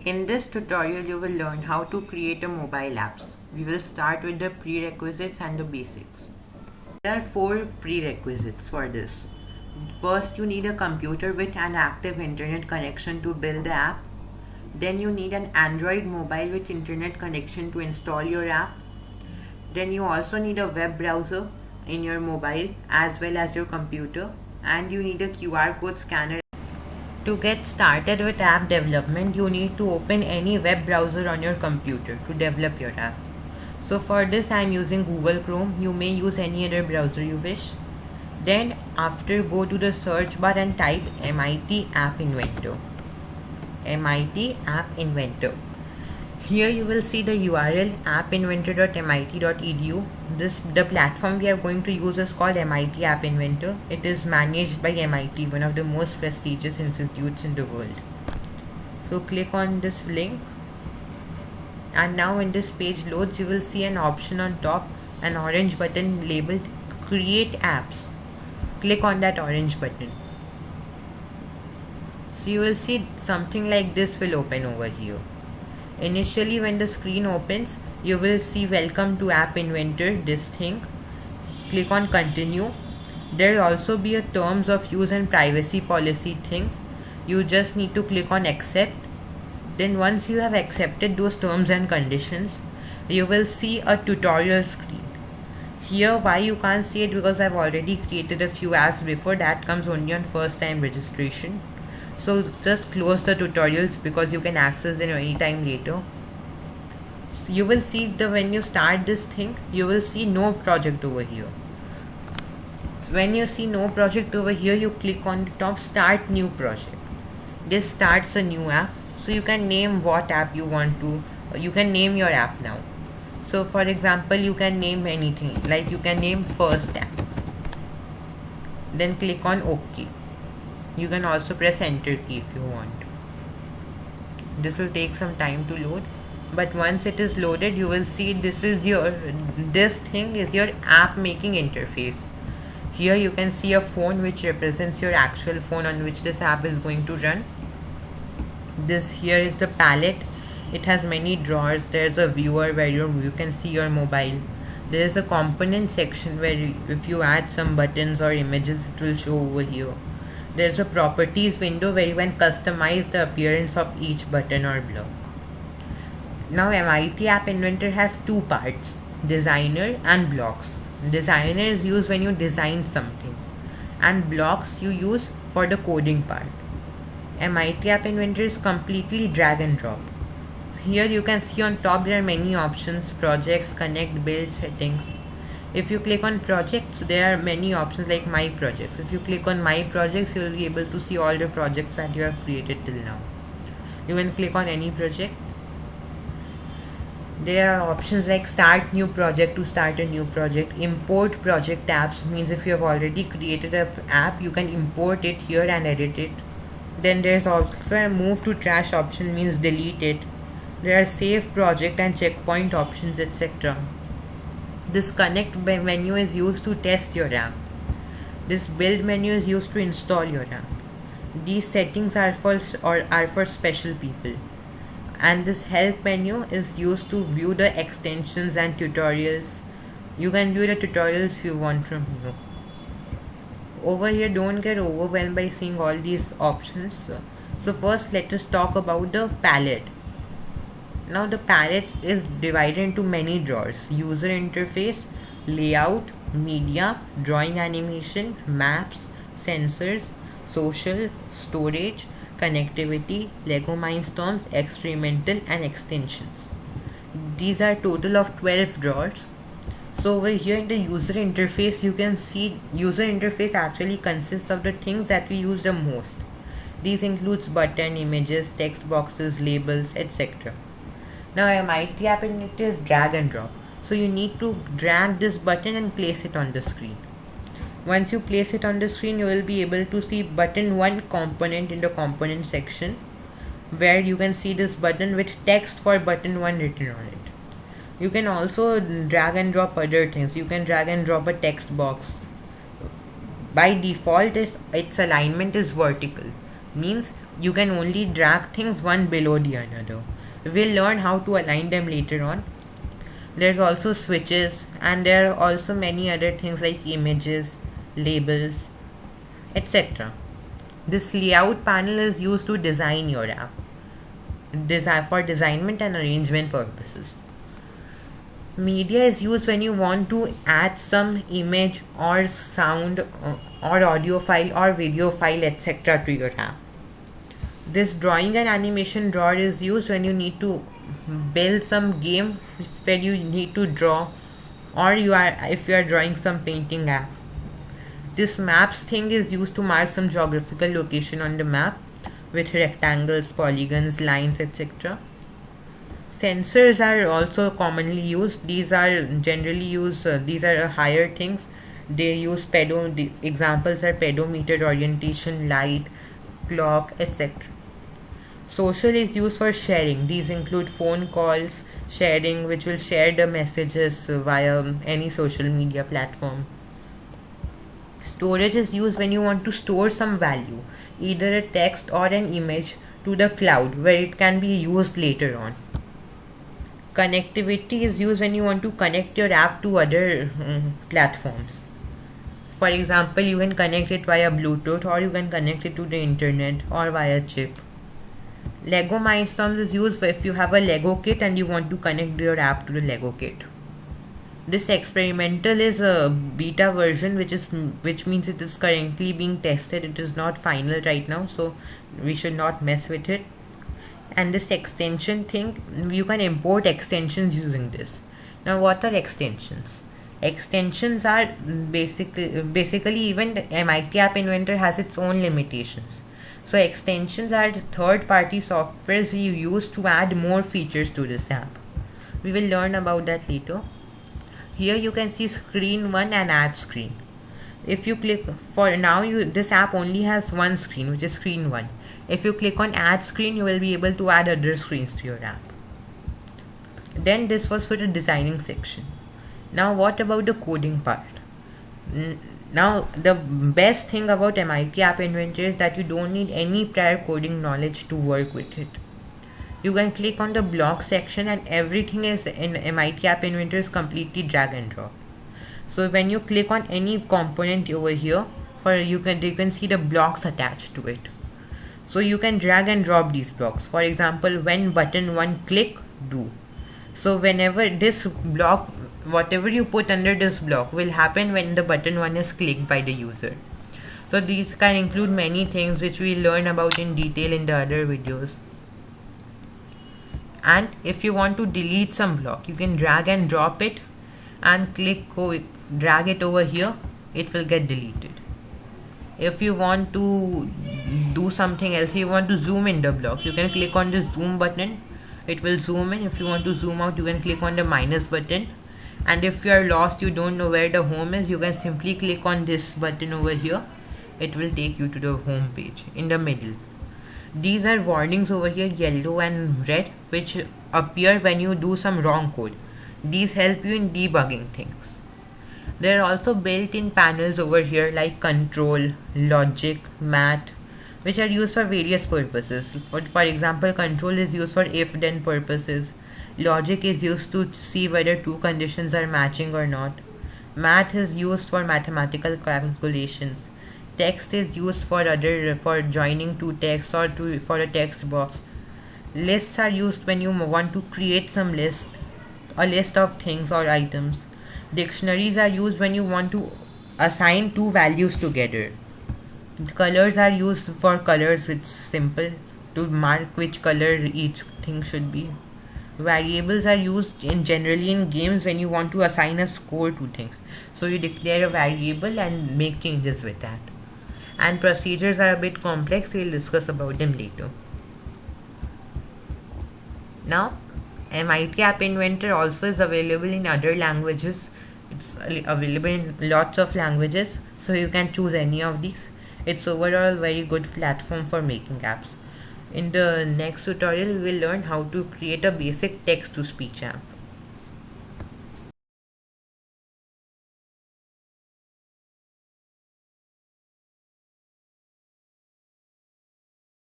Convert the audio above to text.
In this tutorial, you will learn how to create a mobile apps. We will start with the prerequisites and the basics. There are 4 prerequisites for this. First, you need a computer with an active internet connection to build the app. Then you need an Android mobile with internet connection to install your app. Then you also need a web browser in your mobile as well as your computer, and you need a QR code scanner. To get started with app development, you need to open any web browser on your computer to develop your app. So for this I am using Google Chrome. You may use any other browser you wish. Then after, go to the search bar and type MIT App Inventor. MIT App Inventor. Here you will see the URL appinventor.mit.edu. The platform we are going to use is called MIT App Inventor. It is managed by MIT, one of the most prestigious institutes in the world. So click on this link, and now when this page loads, you will see an option on top, an orange button labeled Create Apps. Click on that orange button. So you will see something like this will open over here. Initially, when the screen opens, you will see Welcome to App Inventor, this thing. Click on Continue. There will also be a terms of use and privacy policy things. You just need to click on Accept. Then once you have accepted those terms and conditions, you will see a tutorial screen. Here, why you can't see it, because I've already created a few apps before. That comes only on first time registration. So just close the tutorials because you can access them anytime later. So you will see when you start this thing, you will see no project over here. So when you see no project over here, you click on the top Start New Project. This starts a new app. So you can name what app you want to. You can name your app now. So for example, you can name anything, like you can name First App. Then click on OK. You can also press enter key if you want. This will take some time to load, but once it is loaded, you will see this thing is your app making interface. Here you can see a phone which represents your actual phone on which this app is going to run. This here is the palette. It has many drawers. There's a viewer where you can see your mobile. There is a component section where if you add some buttons or images, it will show over here. There's a properties window where you can customize the appearance of each button or block. Now MIT App Inventor has 2 parts, designer and blocks. Designer is used when you design something, and blocks you use for the coding part. MIT App Inventor is completely drag and drop. Here you can see on top there are many options: projects, connect, build, settings. If you click on projects, there are many options like my projects. If you click on my projects, you will be able to see all the projects that you have created till now. You can click on any project. There are options like start new project to start a new project. Import project apps means if you have already created an app, you can import it here and edit it. Then there's also a move to trash option, means delete it. There are save project and checkpoint options, etc. This connect menu is used to test your app. This build menu is used to install your app. These settings are for special people. And this help menu is used to view the extensions and tutorials. You can view the tutorials if you want from here. Over here, don't get overwhelmed by seeing all these options. So first let us talk about the palette. Now the palette is divided into many drawers: user interface, layout, media, drawing animation, maps, sensors, social, storage, connectivity, Lego Mindstorms, experimental, and extensions. These are total of 12 drawers. So over here in the user interface, you can see user interface actually consists of the things that we use the most. These includes button, images, text boxes, labels, etc. Now MIT App Inventor is drag and drop. So you need to drag this button and place it on the screen. Once you place it on the screen, you will be able to see button 1 component in the component section, where you can see this button with text for button 1 written on it. You can also drag and drop other things. You can drag and drop a text box. By default, its alignment is vertical. Means You can only drag things one below the another. We'll learn how to align them later on. There's also switches, and there are also many other things like images, labels, etc. This layout panel is used to design your app, for designment and arrangement purposes. Media is used when you want to add some image or sound or audio file or video file, etc. to your app. This drawing and animation drawer is used when you need to build some game where you need to draw, or if you are drawing some painting app. This maps thing is used to mark some geographical location on the map with rectangles, polygons, lines, etc. Sensors are also commonly used. These are generally used, these are higher things. They use the examples are pedometer, orientation, light, clock, etc. Social is used for sharing. These include phone calls, sharing, which will share the messages via any social media platform. Storage is used when you want to store some value, either a text or an image, to the cloud where it can be used later on. Connectivity is used when you want to connect your app to other platforms. For example, you can connect it via Bluetooth, or you can connect it to the internet or via chip. Lego Mindstorms is used if you have a Lego kit and you want to connect your app to the Lego kit. This experimental is a beta version, which means it is currently being tested. It is not final right now, so we should not mess with it. And this extension thing, you can import extensions using this. Now, what are extensions? Extensions are basically even the MIT App Inventor has its own limitations. So extensions are the third-party softwares you use to add more features to this app. We will learn about that later. Here you can see screen 1 and add screen. If you click, for now this app only has one screen, which is screen 1. If you click on add screen, you will be able to add other screens to your app. Then this was for the designing section. Now what about the coding part? Now the best thing about MIT App Inventor is that you don't need any prior coding knowledge to work with it. You can click on the block section and everything is in MIT App Inventor is completely drag and drop. So when you click on any component over here, you can see the blocks attached to it. So you can drag and drop these blocks. For example, when button 1 click, do. So whenever this block, whatever you put under this block will happen when the button 1 is clicked by the user. So these can include many things which we learn about in detail in the other videos. And if you want to delete some block, you can drag and drop it and drag it over here, it will get deleted. If you want to do something else, you want to zoom in the block, you can click on this zoom button, it will zoom in. If you want to zoom out, you can click on the minus button. And if you are lost, you don't know where the home is, you can simply click on this button over here, it will take you to the home page in the middle. These are warnings over here, yellow and red, which appear when you do some wrong code. These help you in debugging things. There are also built-in panels over here like control, logic, math, which are used for various purposes. For example, control is used for if-then purposes. Logic is used to see whether two conditions are matching or not. Math is used for mathematical calculations. Text is used for joining two texts or for a text box. Lists are used when you want to create a list of things or items. Dictionaries are used when you want to assign two values together. Colors are used for colors, which is simple to mark which color each thing should be. Variables are used generally in games when you want to assign a score to things. So you declare a variable and make changes with that. And procedures are a bit complex, we'll discuss about them later. Now, MIT App Inventor also is available in other languages. It's available in lots of languages, so you can choose any of these. It's overall a very good platform for making apps. In the next tutorial, we will learn how to create a basic text-to-speech app.